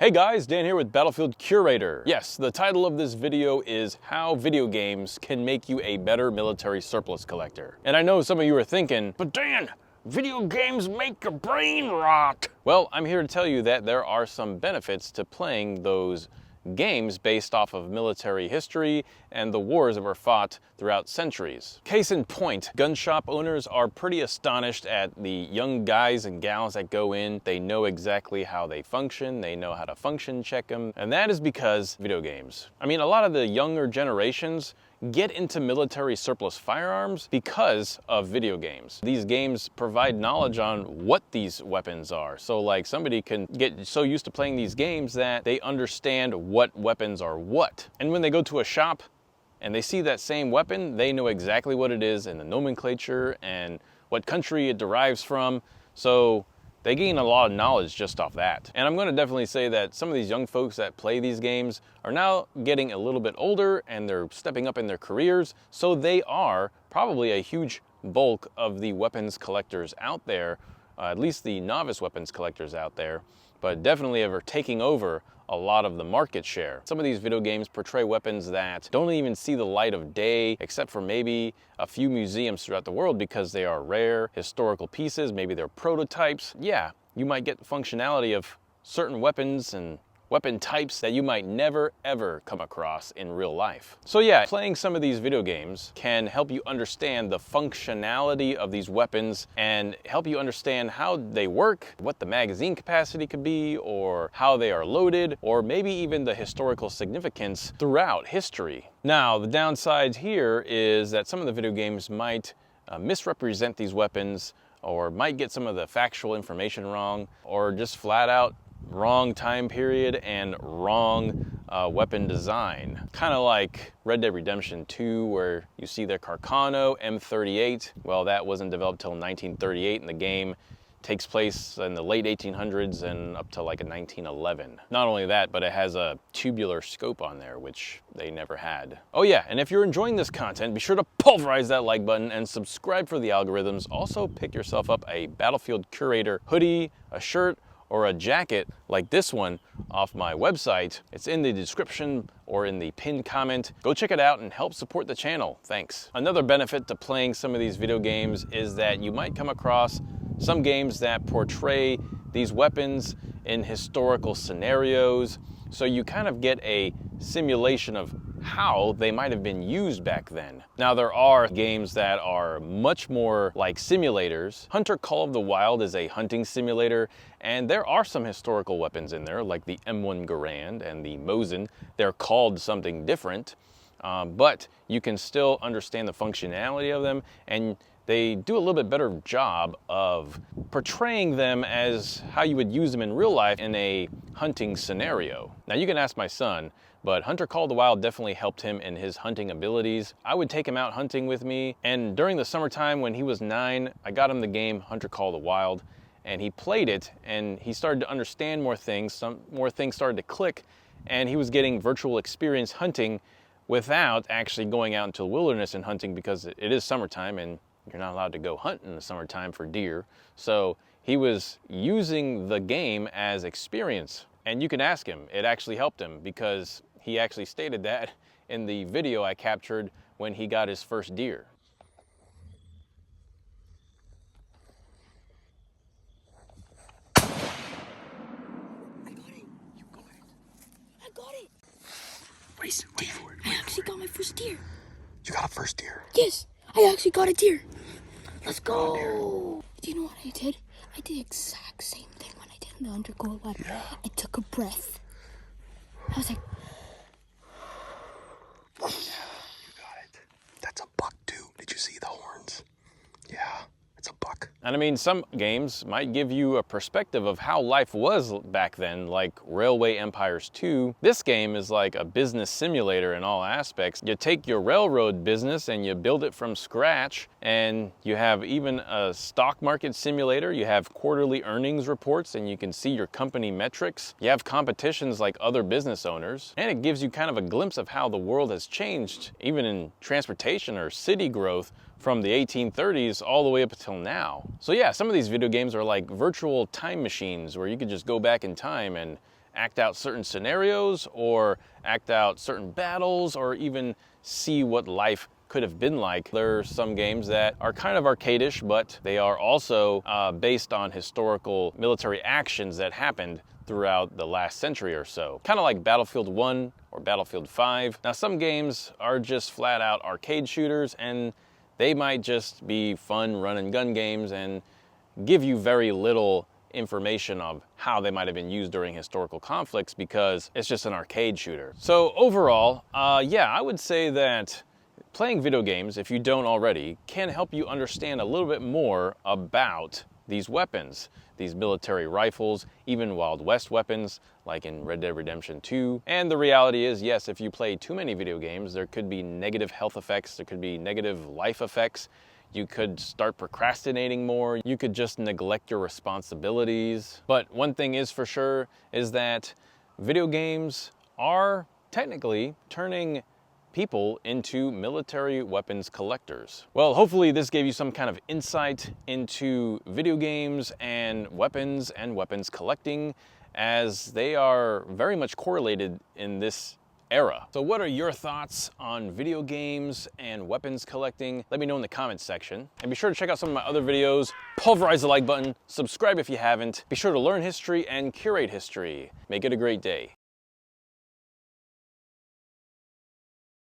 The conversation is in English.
Hey guys, Dan here with Battlefield Curator. Yes, the title of this video is How Video Games Can Make You a Better Military Surplus Collector. And I know some of you are thinking, but Dan, video games make your brain rot. Well, I'm here to tell you that there are some benefits to playing those games based off of military history and the wars that were fought throughout centuries. Case in point, gun shop owners are pretty astonished at the young guys and gals that go in. They know exactly how they function, they know how to function check them, and that is because video games. I mean, a lot of the younger generations get into military surplus firearms because of video games. These games provide knowledge on what these weapons are. So like somebody can get so used to playing these games that they understand what weapons are what. And when they go to a shop and they see that same weapon, they know exactly what it is and the nomenclature and what country it derives from. So they gain a lot of knowledge just off that. And I'm going to definitely say that some of these young folks that play these games are now getting a little bit older and they're stepping up in their careers. So they are probably a huge bulk of the weapons collectors out there, at least the novice weapons collectors out there, but definitely ever taking over a lot of the market share. Some of these video games portray weapons that don't even see the light of day, except for maybe a few museums throughout the world because they are rare historical pieces, maybe they're prototypes. Yeah, you might get functionality of certain weapons and weapon types that you might never ever come across in real life. So yeah, playing some of these video games can help you understand the functionality of these weapons and help you understand how they work, what the magazine capacity could be, or how they are loaded, or maybe even the historical significance throughout history. Now, the downside here is that some of the video games might misrepresent these weapons, or might get some of the factual information wrong, or just flat out wrong time period and wrong weapon design. Kind of like Red Dead Redemption 2, where you see the Carcano M38. Well, that wasn't developed till 1938, and the game takes place in the late 1800s and up to like a 1911. Not only that, but it has a tubular scope on there, which they never had. Oh yeah, and if you're enjoying this content, be sure to pulverize that like button and subscribe for the algorithms. Also, pick yourself up a Battlefield Curator hoodie, a shirt, or a jacket like this one off my website. It's in the description or in the pinned comment. Go check it out and help support the channel. Thanks. Another benefit to playing some of these video games is that you might come across some games that portray these weapons in historical scenarios. So you kind of get a simulation of how they might have been used back then. Now, there are games that are much more like simulators. Hunter Call of the Wild is a hunting simulator, and there are some historical weapons in there, like the M1 Garand and the Mosin. They're called something different, but you can still understand the functionality of them, and they do a little bit better job of portraying them as how you would use them in real life in a hunting scenario. Now, you can ask my son, but Hunter Call of the Wild definitely helped him in his hunting abilities. I would take him out hunting with me, and during the summertime when he was 9, I got him the game Hunter Call of the Wild, and he played it, and he started to understand more things, some more things started to click, and he was getting virtual experience hunting without actually going out into the wilderness and hunting, because it is summertime, and you're not allowed to go hunt in the summertime for deer. So he was using the game as experience. And you can ask him, it actually helped him, because he actually stated that in the video I captured when he got his first deer. I got it. You got it. I got it. Wait for it. I actually got my first deer. You got a first deer? Yes, I actually got a deer. Let's go. Do you know what I did? I did the exact same thing when I did in the undercoat one. Yeah. I took a breath. I was like, Yeah, you got it. That's a buck too. Did you see the horns? Yeah, it's a buck. And I mean, some games might give you a perspective of how life was back then, like Railway Empires 2. This game is like a business simulator in all aspects. You take your railroad business and you build it from scratch, and you have even a stock market simulator. You have quarterly earnings reports, and you can see your company metrics. You have competitions like other business owners, and it gives you kind of a glimpse of how the world has changed, even in transportation or city growth, from the 1830s all the way up until now. So yeah, some of these video games are like virtual time machines where you could just go back in time and act out certain scenarios or act out certain battles or even see what life could have been like. There are some games that are kind of arcadish, but they are also based on historical military actions that happened throughout the last century or so. Kind of like Battlefield 1 or Battlefield 5. Now some games are just flat out arcade shooters, and they might just be fun run and gun games and give you very little information of how they might have been used during historical conflicts because it's just an arcade shooter. So overall, yeah, I would say that playing video games, if you don't already, can help you understand a little bit more about these weapons, these military rifles, even Wild West weapons like in Red Dead Redemption 2. And the reality is, yes, if you play too many video games, there could be negative health effects, there could be negative life effects. You could start procrastinating more. You could just neglect your responsibilities. But one thing is for sure is that video games are technically turning people into military weapons collectors. Well, hopefully this gave you some kind of insight into video games and weapons collecting, as they are very much correlated in this era. So what are your thoughts on video games and weapons collecting? Let me know in the comments section. And be sure to check out some of my other videos. Pulverize the like button, subscribe if you haven't. Be sure to learn history and curate history. Make it a great day.